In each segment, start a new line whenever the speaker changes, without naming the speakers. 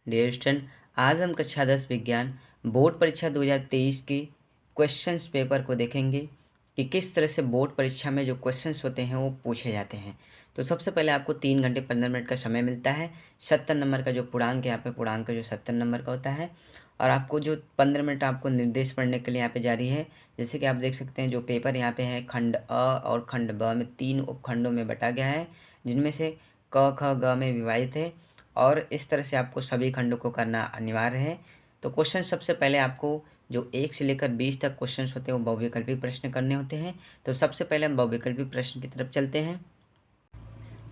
Dear student, आज हम कक्षा 10 विज्ञान बोर्ड परीक्षा 2023 की क्वेश्चंस पेपर को देखेंगे कि किस तरह से बोर्ड परीक्षा में जो क्वेश्चंस होते हैं वो पूछे जाते हैं। तो सबसे पहले आपको 3 घंटे 15 मिनट का समय मिलता है। 70 नंबर का जो पूर्णांक है, यहाँ पे पूर्णांक का जो 70 नंबर का होता है, और आपको जो 15 मिनट आपको निर्देश पढ़ने के लिए यहाँ पे जारी है। जैसे कि आप देख सकते हैं जो पेपर यहाँ पे है, खंड अ और खंड ब में 3 उपखंडों में बटा गया है, जिनमें से क ख ग में विभाजित है, और इस तरह से आपको सभी खंडों को करना अनिवार्य है। तो क्वेश्चन सबसे पहले आपको जो 1 से लेकर 20 तक क्वेश्चंस होते हैं वो बहुविकल्पी प्रश्न करने होते हैं। तो सबसे पहले हम बहुविकल्पी प्रश्न की तरफ चलते हैं।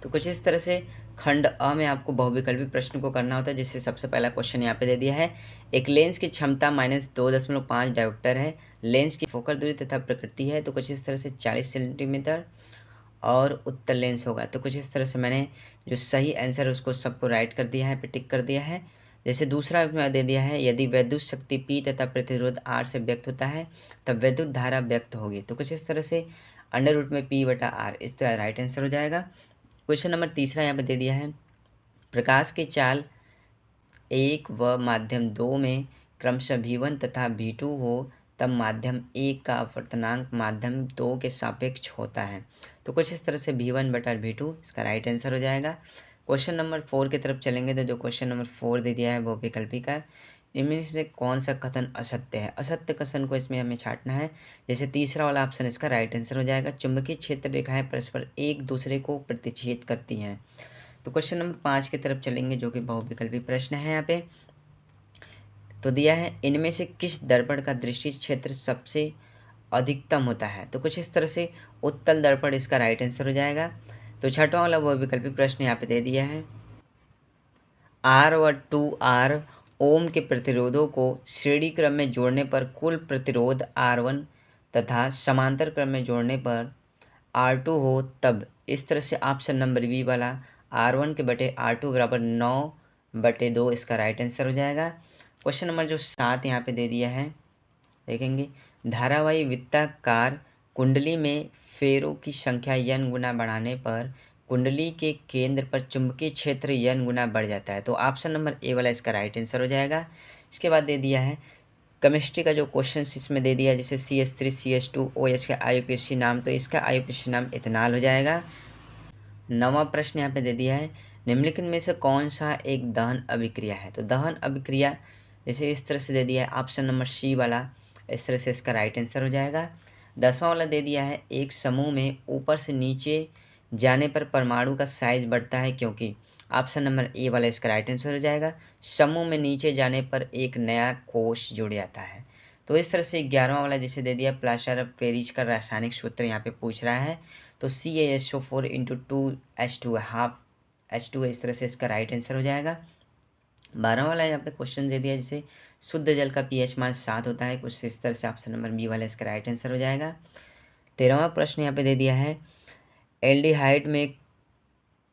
तो कुछ इस तरह से खंड अ में आपको बहुविकल्पी प्रश्न को करना होता है। जिससे सबसे पहला क्वेश्चन यहाँ पे दे दिया है, एक लेंस की क्षमता -2.5 डायोप्टर है, लेंस की फोकल दूरी तथा प्रकृति है। तो कुछ इस तरह से 40 सेंटीमीटर और उत्तर लेंस होगा। तो कुछ इस तरह से मैंने जो सही आंसर है उसको सबको राइट कर दिया है, पे टिक कर दिया है। जैसे दूसरा में दे दिया है, यदि वैद्युत शक्ति P तथा प्रतिरोध R से व्यक्त होता है तब वैद्युत धारा व्यक्त होगी। तो कुछ इस तरह से अंडर रूट में P/R, इस तरह राइट आंसर हो जाएगा। क्वेश्चन नंबर तीसरा यहाँ पे दे दिया है, प्रकाश की चाल 1 व माध्यम 2 में क्रमशः V1 तथा V2 हो तब माध्यम 1 का अपवर्तनांक माध्यम 2 के सापेक्ष होता है। तो कुछ इस तरह से V1/V2 इसका राइट आंसर हो जाएगा। क्वेश्चन नंबर 4 की तरफ चलेंगे तो जो क्वेश्चन नंबर 4 दे दिया है वो विकल्पी का, इनमें से कौन सा कथन असत्य है। असत्य कथन को इसमें हमें छांटना है। जैसे तीसरा वाला ऑप्शन इसका राइट आंसर हो जाएगा, चुंबकीय क्षेत्र रेखाएं परस्पर एक दूसरे को प्रतिच्छेद करती हैं। तो क्वेश्चन नंबर 5 की तरफ चलेंगे जो कि बहुविकल्पी प्रश्न है यहाँ पे। तो दिया है, इनमें से किस दर्पण का दृष्टि क्षेत्र सबसे अधिकतम होता है। तो कुछ इस तरह से उत्तल दर्पण इसका राइट आंसर हो जाएगा। तो छठवां वाला बहुविकल्पी प्रश्न यहाँ पे दे दिया है, R व 2R ओम के प्रतिरोधों को श्रेणी क्रम में जोड़ने पर कुल प्रतिरोध R1 तथा समांतर क्रम में जोड़ने पर R2 हो तब। इस तरह से ऑप्शन नंबर बी वाला R1 के बटे R2 बराबर 9/2 इसका राइट आंसर हो जाएगा। क्वेश्चन नंबर जो 7 यहाँ पे दे दिया है, देखेंगे, धारावाही वृत्ताकार कुंडली में फेरों की संख्या n गुना बढ़ाने पर कुंडली के केंद्र पर चुंबकीय क्षेत्र n गुना बढ़ जाता है। तो ऑप्शन नंबर ए वाला इसका राइट आंसर हो जाएगा। इसके बाद दे दिया है केमिस्ट्री का जो क्वेश्चन इसमें दे दिया है, जैसे CH3 CH2 OH का IUPAC नाम, तो इसका IUPAC नाम इथेनॉल हो जाएगा। 9वां प्रश्न यहाँ पे दे दिया है, निम्नलिखित में से कौन सा एक दहन अभिक्रिया है। तो दहन अभिक्रिया जैसे इस तरह से दे दिया है, ऑप्शन नंबर सी वाला, इस तरह से इसका राइट आंसर हो जाएगा। 10वां वाला दे दिया है, एक समूह में ऊपर से नीचे जाने पर परमाणु का साइज बढ़ता है क्योंकि। ऑप्शन नंबर ए वाला इसका राइट आंसर हो जाएगा, समूह में नीचे जाने पर एक नया कोष जुड़ जाता है। तो इस तरह से 11वां वाला जैसे दे दिया, प्लास्टर ऑफ पेरिस का रासायनिक सूत्र यहाँ पे पूछ रहा है। तो CaSO4 × 2H2 हाफ H2, इस तरह से इसका राइट आंसर हो जाएगा। 12वां वाला यहाँ पे क्वेश्चन दे दिया, जैसे शुद्ध जल का pH मान 7 होता है, कुछ इस तरह से ऑप्शन नंबर बी वाला इसका राइट आंसर हो जाएगा। 13वां प्रश्न यहाँ पे दे दिया है, एल्डिहाइड में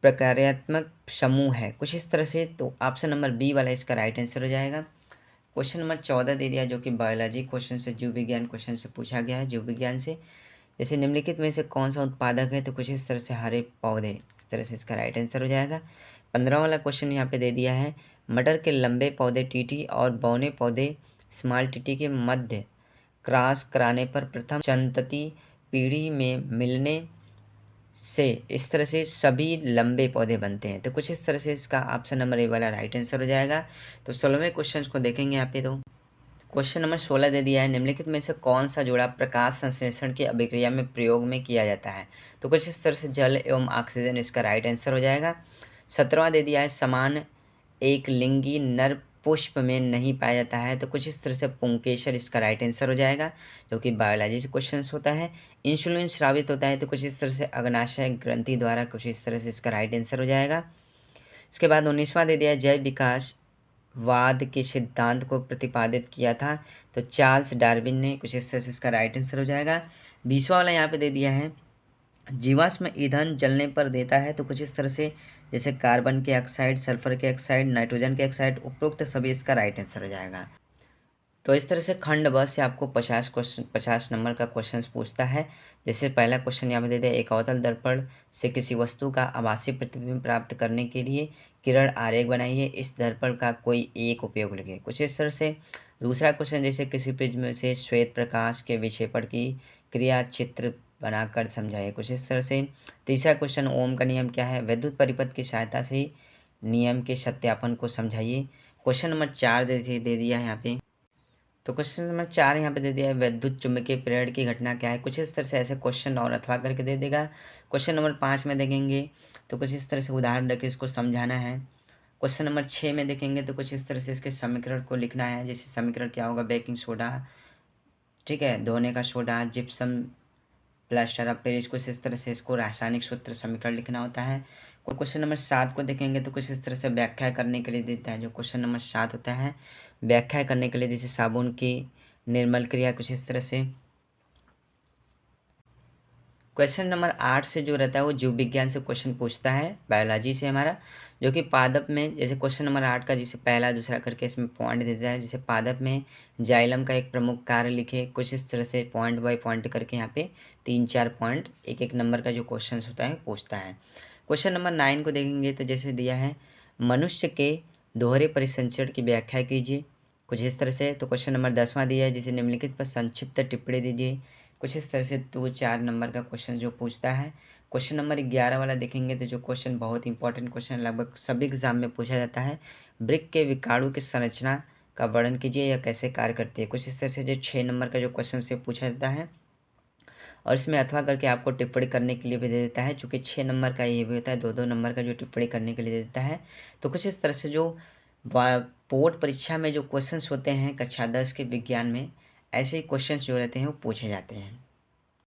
प्रकार्यात्मक समूह है, कुछ इस तरह से। तो ऑप्शन नंबर बी वाला इसका राइट आंसर हो जाएगा। क्वेश्चन नंबर 14 दे दिया जो कि बायोलॉजी क्वेश्चन से, जीव विज्ञान क्वेश्चन से पूछा गया है, जीव विज्ञान से। जैसे निम्नलिखित में से कौन सा उत्पादक है, तो कुछ इस तरह से हरे पौधे, इस तरह से इसका राइट आंसर हो जाएगा। 15वां वाला क्वेश्चन यहाँ पे दे दिया है, मटर के लंबे पौधे टीटी और बौने पौधे स्मॉल टीटी के मध्य क्रॉस कराने पर प्रथम संतति पीढ़ी में मिलने से इस तरह से सभी लंबे पौधे बनते हैं। तो कुछ इस तरह से इसका ऑप्शन नंबर ए वाला राइट आंसर हो जाएगा। तो 16वें क्वेश्चन को देखेंगे यहाँ पे। तो क्वेश्चन नंबर 16 दे दिया है, निम्नलिखित में से कौन सा जोड़ा प्रकाश संश्लेषण की अभिक्रिया में प्रयोग में किया जाता है। तो कुछ इस तरह से जल एवं ऑक्सीजन, इसका राइट आंसर हो जाएगा। 17वां दे दिया है, समान एक लिंगी नर पुष्प में नहीं पाया जाता है। तो कुछ इस तरह से पुंकेसर, इसका राइट आंसर हो जाएगा, जो कि बायोलॉजी से क्वेश्चन होता है। इंसुलिन स्रावित होता है, तो कुछ इस तरह से अग्नाशय ग्रंथि द्वारा, कुछ इस तरह से इसका राइट आंसर हो जाएगा। इसके बाद 19वां दे दिया है, जैव विकास वाद के सिद्धांत को प्रतिपादित किया था, तो चार्ल्स डार्विन ने, कुछ इस तरह से इसका राइट आंसर हो जाएगा। 20वां वाला यहाँ पे दे दिया है, जीवाश्म ईंधन जलने पर देता है, तो कुछ इस तरह से जैसे कार्बन के ऑक्साइड, सल्फर के ऑक्साइड, नाइट्रोजन के ऑक्साइड, उपरोक्त सभी, इसका राइट आंसर हो जाएगा। तो इस तरह से खंड ब से आपको 50 नंबर का क्वेश्चन पूछता है। जैसे पहला क्वेश्चन यहाँ पे दे दिया, एक अवतल दर्पण से किसी वस्तु का आभासी प्रतिबिंब प्राप्त करने के लिए किरण आरेख बनाइए, इस दर्पण का कोई एक उपयोग लिखिए। कुछ इस तरह से। दूसरा क्वेश्चन, जैसे किसी प्रिज्म से श्वेत प्रकाश के विक्षेपण की क्रिया चित्र बनाकर समझाइए, कुछ इस तरह से। तीसरा क्वेश्चन, ओम का नियम क्या है, विद्युत परिपथ की सहायता से नियम के सत्यापन को समझाइए। क्वेश्चन नंबर 4 दे दिया है यहाँ पे। तो क्वेश्चन नंबर 4 यहाँ पे दे दिया है, विद्युत चुम्बकीय प्रेरण की घटना क्या है। कुछ इस तरह से ऐसे क्वेश्चन और अथवा करके दे देगा। क्वेश्चन नंबर 5 में देखेंगे तो कुछ इस तरह से उदाहरण रख के इसको समझाना है। क्वेश्चन नंबर 6 में देखेंगे तो कुछ इस तरह से इसके समीकरण को लिखना है। जैसे समीकरण क्या होगा, बेकिंग सोडा, ठीक है, धोने का सोडा, जिप्सम प्लास्टर। अब फिर इसको इस तरह से इसको रासायनिक सूत्र समीकरण लिखना होता है। क्वेश्चन नंबर 7 को देखेंगे तो कुछ इस तरह से व्याख्या करने के लिए देता है। जो क्वेश्चन नंबर 7 होता है, व्याख्या करने के लिए, जैसे साबुन की निर्मल क्रिया, कुछ इस तरह से। क्वेश्चन नंबर 8 से जो रहता है वो जीव विज्ञान से क्वेश्चन पूछता है, बायोलॉजी से हमारा, जो कि पादप में, जैसे क्वेश्चन नंबर 8 का जैसे पहला दूसरा करके इसमें पॉइंट देता है। जैसे पादप में जाइलम का एक प्रमुख कार्य लिखे, कुछ इस तरह से पॉइंट बाय पॉइंट करके यहाँ पे 3-4 पॉइंट एक एक नंबर का जो क्वेश्चन होता है पूछता है। क्वेश्चन नंबर 9 को देखेंगे तो जैसे दिया है, मनुष्य के दोहरे परिसंचरण की व्याख्या कीजिए, कुछ इस तरह से। तो क्वेश्चन नंबर 10वां दिया है, जिसे निम्नलिखित पर संक्षिप्त टिप्पणी दीजिए, कुछ इस तरह से। तो 4 नंबर का क्वेश्चन जो पूछता है। क्वेश्चन नंबर 11 वाला देखेंगे तो जो क्वेश्चन बहुत इंपॉर्टेंट क्वेश्चन, लगभग सभी एग्जाम में पूछा जाता है, वृक्क के विकाणु की संरचना का वर्णन कीजिए, या कैसे कार्य करती है, कुछ इस तरह से। जो 6 नंबर का जो क्वेश्चन से पूछा जाता है, और इसमें अथवा करके आपको टिप्पणी करने के लिए भी दे देता है, चूँकि 6 नंबर का ये भी होता है, 2-2 नंबर का जो टिप्पणी करने के लिए दे देता है। तो कुछ इस तरह से जो बोर्ड परीक्षा में जो क्वेश्चंस होते हैं कक्षा 10 के विज्ञान में, ऐसे ही क्वेश्चंस जो रहते हैं वो पूछे जाते हैं।